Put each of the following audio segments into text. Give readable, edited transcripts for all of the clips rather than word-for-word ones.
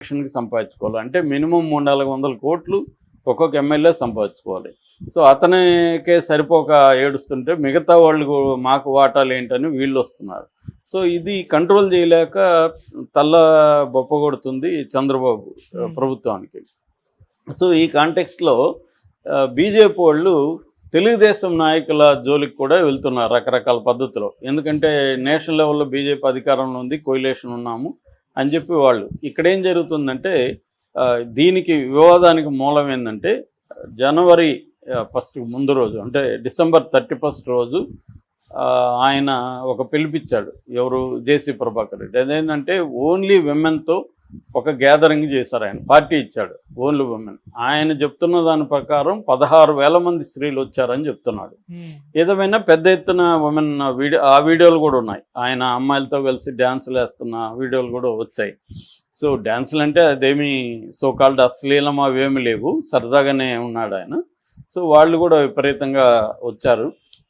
ఎలక్షన్కి సంపాదించుకోవాలి. అంటే మినిమం 300-400 కోట్లు ఒక్కొక్క ఎమ్మెల్యే సంపాదించుకోవాలి. సో అతనికే సరిపోక ఏడుస్తుంటే మిగతా వాళ్ళు మాకు వాటాలు ఏంటని వీళ్ళు వస్తున్నారు. సో ఇది కంట్రోల్ చేయలేక తల్ల బొప్ప కొడుతుంది చంద్రబాబు ప్రభుత్వానికి. సో ఈ కాంటెక్స్ట్లో బీజేపీ వాళ్ళు తెలుగుదేశం నాయకుల జోలికి కూడా వెళ్తున్నారు రకరకాల పద్ధతిలో. ఎందుకంటే నేషనల్ లెవెల్లో బీజేపీ అధికారంలో ఉంది, కోయిలేషన్ ఉన్నాము అని చెప్పి వాళ్ళు. ఇక్కడ ఏం జరుగుతుందంటే దీనికి వివాదానికి మూలం ఏంటంటే జనవరి 1 ముందు రోజు అంటే డిసెంబర్ 31 రోజు ఆయన ఒక పిలిపించాడు. ఎవరు? జేసీ ప్రభాకర్ రెడ్డి. అదేంటంటే ఓన్లీ విమెన్తో ఒక గ్యాదరింగ్ చేశారు. ఆయన పార్టీ ఇచ్చాడు ఓన్లీ విమెన్. ఆయన చెప్తున్న దాని ప్రకారం 16,000 మంది స్త్రీలు వచ్చారని చెప్తున్నాడు. ఏదేమైనా పెద్ద ఎత్తున విమెన్ ఆ వీడియోలు కూడా ఉన్నాయి. ఆయన అమ్మాయిలతో కలిసి డ్యాన్సులు వేస్తున్న వీడియోలు కూడా వచ్చాయి. సో డ్యాన్సులు అంటే అదేమీ సోకాల్డ్ అశ్లీలం అవేమీ లేవు, సరదాగానే ఉన్నాడు ఆయన. సో వాళ్ళు కూడా విపరీతంగా వచ్చారు.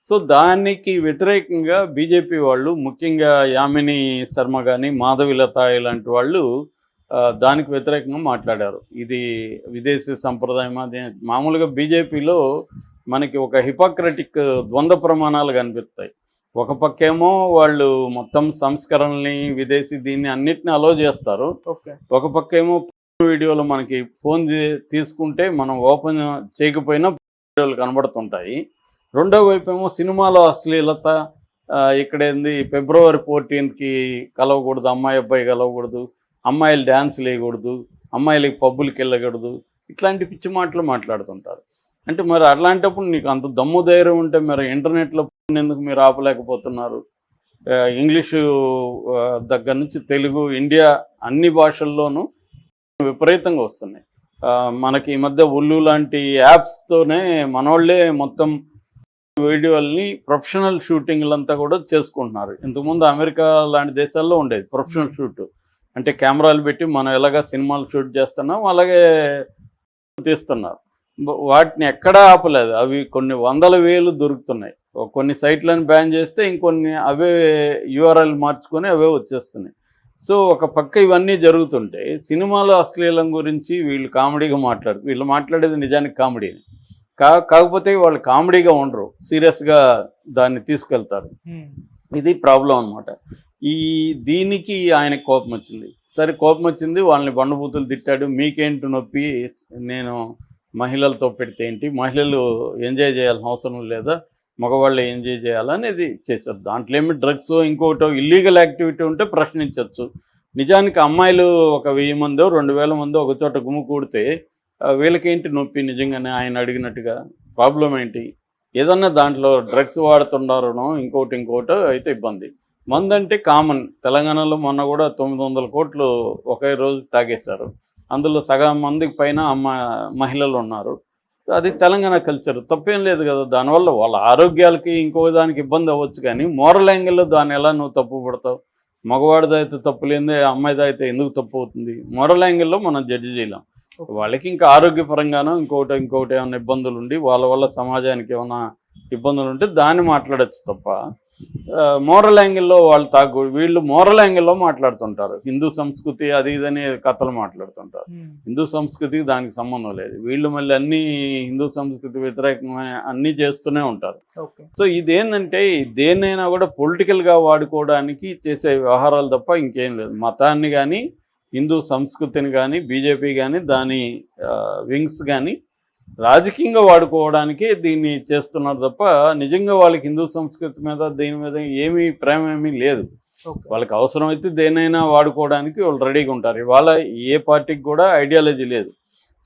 సో దానికి వ్యతిరేకంగా బీజేపీ వాళ్ళు, ముఖ్యంగా యామిని శర్మ కానీ మాధవిలత ఇలాంటి వాళ్ళు దానికి వ్యతిరేకంగా మాట్లాడారు. ఇది విదేశీ సంప్రదాయం. అది మామూలుగా బీజేపీలో మనకి ఒక హిపోక్రటిక్ ద్వంద్వ ప్రమాణాలు కనిపిస్తాయి. ఒక పక్కేమో వాళ్ళు మొత్తం సంస్కరణల్ని విదేశీ దీన్ని అన్నిటిని అలో చేస్తారు. ఒక పక్కేమో వీడియోలు మనకి ఫోన్ తీసుకుంటే మనం ఓపెన్ చేయకపోయినా వీడియోలు కనబడుతుంటాయి. రెండో వైపు ఏమో సినిమాలో అశ్లీలత, ఇక్కడేంది ఫిబ్రవరి 14కి కలవకూడదు, అమ్మాయి అబ్బాయి కలవకూడదు, అమ్మాయిలు డ్యాన్సులు వేయకూడదు, అమ్మాయిలకి పబ్బులకి వెళ్ళకూడదు, ఇట్లాంటి పిచ్చి మాటలు మాట్లాడుతుంటారు. అంటే మరి అట్లాంటప్పుడు నీకు అంత దమ్ము ధైర్యం ఉంటే మరి ఇంటర్నెట్లో ఎందుకు మీరు ఆపలేకపోతున్నారు? ఇంగ్లీషు దగ్గర నుంచి తెలుగు, ఇండియా అన్ని భాషల్లోనూ విపరీతంగా వస్తున్నాయి. మనకి ఈ మధ్య ఉల్లు లాంటి యాప్స్తోనే మనోళ్ళే మొత్తం వీడియోల్ని ప్రొఫెషనల్ షూటింగ్లంతా కూడా చేసుకుంటున్నారు. ఇంతకుముందు అమెరికా లాంటి దేశాల్లో ఉండేది ప్రొఫెషనల్ షూట్. అంటే కెమెరాలు పెట్టి మనం ఎలాగా సినిమాలు షూట్ చేస్తున్నాం అలాగే తీస్తున్నారు. వాటిని ఎక్కడా ఆపలేదు. అవి కొన్ని 100,000 దొరుకుతున్నాయి. కొన్ని సైట్లను బ్యాన్ చేస్తే ఇంకొన్ని అవే యూఆర్ఎల్ మార్చుకొని అవే వచ్చేస్తున్నాయి. సో ఒక పక్క ఇవన్నీ జరుగుతుంటే సినిమాలో అశ్లీలం గురించి వీళ్ళు కామెడీగా వీళ్ళు మాట్లాడేది నిజానికి కామెడీని కాకపోతే వాళ్ళు కామెడీగా ఉండరు, సీరియస్గా దాన్ని తీసుకెళ్తారు. ఇది ప్రాబ్లం అనమాట. దీనికి ఆయనకు కోపం వచ్చింది. సరే కోపం వచ్చింది, వాళ్ళని బండబూతులు తిట్టాడు. మీకేంటి నొప్పి, నేను మహిళలతో పెడితే ఏంటి, మహిళలు ఎంజాయ్ చేయాల్సిన అవసరం లేదా, మగవాళ్ళు ఎంజాయ్ చేయాలనేది చేశారు. దాంట్లో ఏమి డ్రగ్స్ ఇంకోటో ఇల్లీగల్ యాక్టివిటీ ఉంటే ప్రశ్నించవచ్చు. నిజానికి అమ్మాయిలు ఒక 1000 మందో 2000 మందో ఒక చోట గుమ్ముకూడితే వీళ్ళకేంటి నొప్పి? నిజంగానే ఆయన అడిగినట్టుగా ప్రాబ్లం ఏంటి? ఏదన్నా దాంట్లో డ్రగ్స్ వాడుతున్నారనో ఇంకోటో అయితే ఇబ్బంది. మందంటే కామన్. తెలంగాణలో మొన్న కూడా 900 కోట్లు ఒకే రోజు తాగేశారు. అందులో సగం మందికి పైన మహిళలు ఉన్నారు. అది తెలంగాణ కల్చర్, తప్పేం లేదు కదా. దానివల్ల వాళ్ళ ఆరోగ్యాలకి ఇంకో దానికి ఇబ్బంది అవ్వచ్చు, కానీ మోరల్ యాంగిల్లో దాన్ని ఎలా నువ్వు తప్పు పడతావు? మగవాడిదైతే తప్పు లేదే, అమ్మాయిదైతే ఎందుకు తప్పు అవుతుంది? మోరల్ యాంగిల్లో మనం జడ్జి చేయలేం. వాళ్ళకి ఇంకా ఆరోగ్యపరంగానో ఇంకోటి ఏమైనా ఇబ్బందులు ఉండి వాళ్ళ వల్ల సమాజానికి ఏమైనా ఇబ్బందులు ఉంటే దాన్ని మాట్లాడచ్చు తప్ప మోరల్ యాంగిల్లో వాళ్ళు వీళ్ళు మోరల్ యాంగిల్లో మాట్లాడుతుంటారు. హిందూ సంస్కృతి అది ఇదని కథలు మాట్లాడుతుంటారు. హిందూ సంస్కృతికి దానికి సంబంధం లేదు. వీళ్ళు మళ్ళీ అన్ని హిందూ సంస్కృతి వ్యతిరేకమైన అన్నీ చేస్తూనే ఉంటారు. సో ఇదేంటంటే దేన్నైనా కూడా పొలిటికల్గా వాడుకోవడానికి చేసే వ్యవహారాలు తప్ప ఇంకేం లేదు. మతాన్ని కానీ హిందూ సంస్కృతిని కానీ బీజేపీ కానీ దాని వింగ్స్ కానీ రాజకీయంగా వాడుకోవడానికి దీన్ని చేస్తున్నారు తప్ప నిజంగా వాళ్ళకి హిందూ సంస్కృతి మీద దీని మీద ప్రేమ ఏమీ లేదు. వాళ్ళకి అవసరమైతే దేనైనా వాడుకోవడానికి వాళ్ళు రెడీగా ఉంటారు. ఇవాళ ఏ పార్టీకి కూడా ఐడియాలజీ లేదు.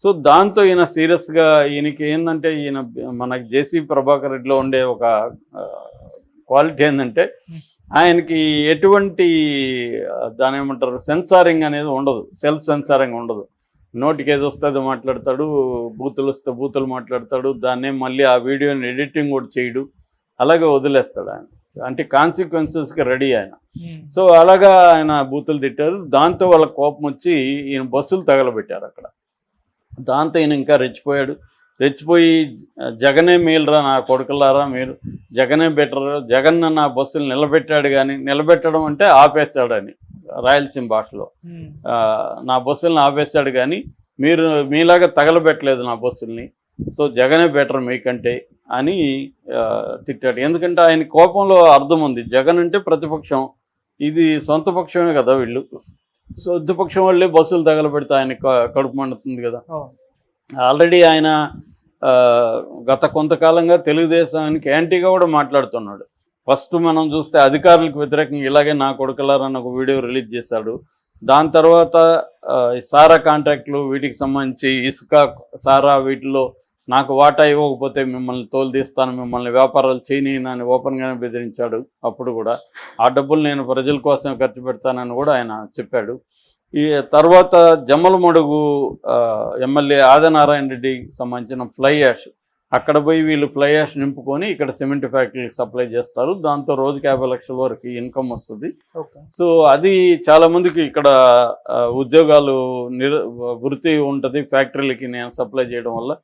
సో దాంతో ఈయన సీరియస్గా ఈయనకి ఏంటంటే మనకి జేసీ ప్రభాకర్ రెడ్డిలో ఉండే ఒక క్వాలిటీ ఏంటంటే ఆయనకి ఎటువంటి దాని ఏమంటారు సెన్సారింగ్ అనేది ఉండదు, సెల్ఫ్ సెన్సారింగ్ ఉండదు. నోటికి ఏది వస్తుందో మాట్లాడతాడు, బూతులు వస్తే బూతులు మాట్లాడతాడు, దాన్నే మళ్ళీ ఆ వీడియోని ఎడిటింగ్ కూడా చేయడు, అలాగే వదిలేస్తాడు ఆయన. అంటే కాన్సిక్వెన్సెస్కి రెడీ ఆయన. సో అలాగా ఆయన బూతులు తిట్టారు. దాంతో వాళ్ళకి కోపం వచ్చి ఈయన బస్సులు తగలబెట్టారు అక్కడ. దాంతో ఈయన ఇంకా రెచ్చిపోయి జగనే మేలురా నా కొడుకులారా, మీరు జగనే బెటర్, జగన్ నా బస్సులు నిలబెట్టాడు, కానీ నిలబెట్టడం అంటే ఆపేస్తాడని రాయలసీమ భాషలో. నా బస్సులను ఆపేశాడు కానీ మీరు మీలాగా తగలబెట్టలేదు నా బస్సుల్ని, సో జగనే బెటర్ మీకంటే అని తిట్టాడు. ఎందుకంటే ఆయన కోపంలో అర్థం ఉంది, జగన్ అంటే ప్రతిపక్షం, ఇది సొంత పక్షమే కదా వీళ్ళు, సొంత పక్షం వాళ్ళే బస్సులు తగలబెడితే ఆయన కడుపు మండుతుంది కదా. ఆల్రెడీ ఆయన గత కొంతకాలంగా తెలుగుదేశానికి యాంటీగా కూడా మాట్లాడుతున్నాడు. ఫస్ట్ మనం చూస్తే అధికారులకు వ్యతిరేకంగా ఇలాగే నా కొడుకులారని ఒక వీడియో రిలీజ్ చేశాడు. దాని తర్వాత సారా కాంట్రాక్టులు వీటికి సంబంధించి ఇసుక సారా వీటిలో నాకు వాటా ఇవ్వకపోతే మిమ్మల్ని తోలుదీస్తాను, మిమ్మల్ని వ్యాపారాలు చేయనని ఓపెన్గానే బెదిరించాడు. అప్పుడు కూడా ఆ డబ్బులు నేను ప్రజల కోసం ఖర్చు పెడతానని కూడా ఆయన చెప్పాడు. ఈ తర్వాత జమ్మలమడుగు ఎమ్మెల్యే ఆదినారాయణ రెడ్డికి సంబంధించిన ఫ్లై యాష్, అక్కడ పోయి వీళ్ళు ఫ్లై యాష్ నింపుకొని ఇక్కడ సిమెంట్ ఫ్యాక్టరీకి సప్లై చేస్తారు. దాంతో రోజుకి 50 లక్షల వరకు ఇన్కమ్ వస్తుంది. సో అది చాలామందికి ఇక్కడ ఉద్యోగాలు వృత్తి ఉంటుంది ఫ్యాక్టరీలకి నేను సప్లై చేయడం వల్ల,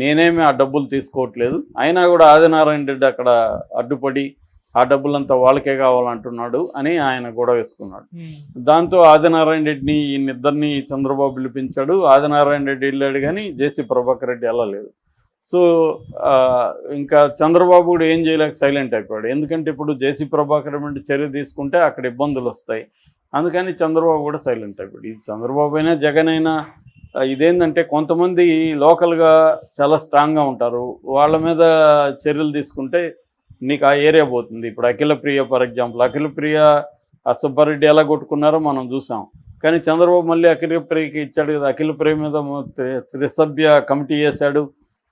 నేనేమి ఆ డబ్బులు తీసుకోవట్లేదు. అయినా కూడా ఆదినారాయణ రెడ్డి అక్కడ అడ్డుపడి ఆ డబ్బులంతా వాళ్ళకే కావాలంటున్నాడు అని ఆయన గొడవ వేసుకున్నాడు. దాంతో ఆదినారాయణ రెడ్డిని ఈయనిద్దరిని చంద్రబాబు పిలిపించాడు. ఆదినారాయణ రెడ్డి వెళ్ళాడు కానీ జేసీ ప్రభాకర్ రెడ్డి వెళ్ళలేదు. సో ఇంకా చంద్రబాబు కూడా ఏం చేయలేక సైలెంట్ అయిపోయాడు. ఎందుకంటే ఇప్పుడు జేసీ ప్రభాకర్ రెడ్డి చర్య తీసుకుంటే అక్కడ ఇబ్బందులు వస్తాయి, అందుకని చంద్రబాబు కూడా సైలెంట్ అయిపోయాడు. ఇది చంద్రబాబు అయినా జగన్ అయినా ఇదేంటంటే కొంతమంది లోకల్గా చాలా స్ట్రాంగ్గా ఉంటారు, వాళ్ళ మీద చర్యలు తీసుకుంటే నీకు ఆ ఏరియా పోతుంది. ఇప్పుడు అఖిలప్రియ ఫర్ ఎగ్జాంపుల్, అఖిలప్రియ సుబ్బారెడ్డి ఎలా కొట్టుకున్నారో మనం చూసాం, కానీ చంద్రబాబు మళ్ళీ అఖిలప్రియకి ఇచ్చాడు కదా. అఖిలప్రియ మీద త్రిసభ్య కమిటీ చేశాడు,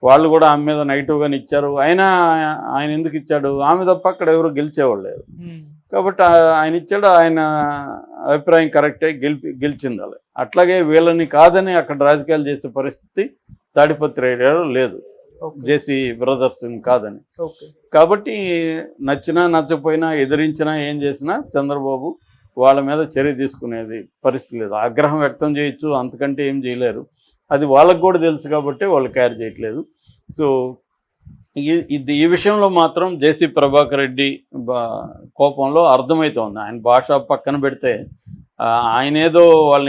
వాళ్ళు కూడా ఆమె మీద నెగిటివ్గానే ఇచ్చారు. అయినా ఆయన ఎందుకు ఇచ్చాడు, ఆమె తప్ప అక్కడ ఎవరు గెలిచేవాళ్ళు లేరు కాబట్టి ఆయన ఇచ్చాడు. ఆయన అభిప్రాయం కరెక్టే, గెలిచింది అలా. అట్లాగే వీళ్ళని కాదని అక్కడ రాజకీయాలు చేసే పరిస్థితి తాడిపత్రి ఏరియాలో లేదు, జేసీ బ్రదర్స్ కాదని. కాబట్టి నచ్చినా నచ్చపోయినా ఎదిరించినా ఏం చేసినా చంద్రబాబు వాళ్ళ మీద చర్య తీసుకునేది పరిస్థితి లేదు. ఆగ్రహం వ్యక్తం చేయొచ్చు, అంతకంటే ఏం చేయలేరు. అది వాళ్ళకు కూడా తెలుసు కాబట్టి వాళ్ళు కేర్ చేయట్లేదు. సో ఈ విషయంలో మాత్రం జేసీ ప్రభాకర్ రెడ్డి కోపంలో అర్థమవుతోంది. ఆయన భాష పక్కన పెడితే ఆయన ఏదో వాళ్ళని